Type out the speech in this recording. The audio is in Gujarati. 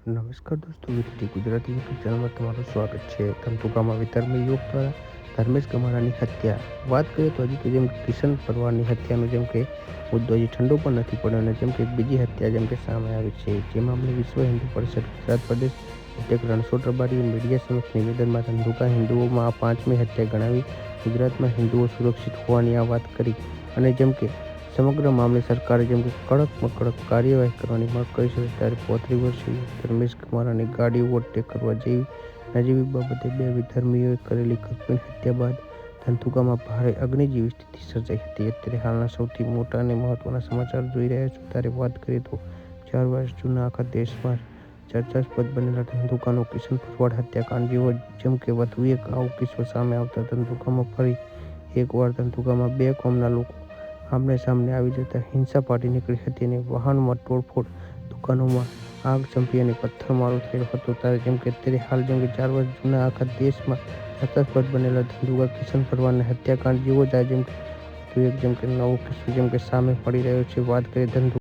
નમસ્કાર દોસ્તો, વીટી ગુજરાતી યુટ્યુબ ચેનલમાં તમારું સ્વાગત છે. ધંધુકામાં વિધર્મી યુવક દ્વારા ધર્મેશ ગમારાની હત્યા. વાત કરીએ તો હજી તો જેમ કિશન પરવારની હત્યાનો જેમ કે મુદ્દો હજી ઠંડો પણ નથી પડ્યો અને જેમ કે બીજી હત્યા જેમ કે સામે આવી છે. જે મામલે વિશ્વ હિન્દુ પરિષદ ગુજરાત પ્રદેશ અધ્યક્ષ રણછોડ રબારીએ મીડિયા સમક્ષ નિવેદનમાં ધંધુકા હિન્દુઓમાં આ 5મી હત્યા ગણાવી ગુજરાતમાં હિન્દુઓ સુરક્ષિત હોવાની આ વાત કરી અને જેમ કે સમગ્ર મામલે સરકારે જેમ કે કડકમાં કડક કાર્યવાહી કરવાની માંગ કરી છે. ત્યારે 35 વર્ષીય ધર્મેશ ગમારાની ગાડી ઓવરટેક કરવા જેવી નજીવી બાબતે બે વિધર્મીઓએ કરેલી કલ્પિત હત્યા બાદ ધંધુકામાં ભારે અગ્નિ જેવી સ્થિતિ સર્જાઈ હતી. અત્યારે હાલના સૌથી મોટા અને મહત્વના સમાચાર જોઈ રહ્યા છો. ત્યારે વાત કરીએ તો 4 વર્ષ જૂના આખા દેશમાં ચર્ચાસ્પદ બનેલા ધંધુકાનો કિશન પરવાડ હત્યાકાંડ જેવો જેમ કે વધુ એક આવો કિસ્સો સામે આવતા ધંધુકામાં ફરી એકવાર ધંધુકામાં બે કોમના લોકો આમને સામને આવી જતા હિંસા ફાટી નીકળી હતી અને વાહનોમાં તોડફોડ, દુકાનોમાં આગ ચંપી અને પથ્થરમારો થયો હતો. ત્યારે જેમ કે અત્યારે હાલ જેમ કે 4 વર્ષ જૂના આખા દેશમાં ચર્ચાસ્પદ બનેલા ધંધુકા કિશન પરવારના હત્યાકાંડ જેવો જ આ જેમ કે એક જેમ કે નવો કિસ્સો જેમ કે સામે મળી રહ્યો છે. વાત કરીએ ધંધુકા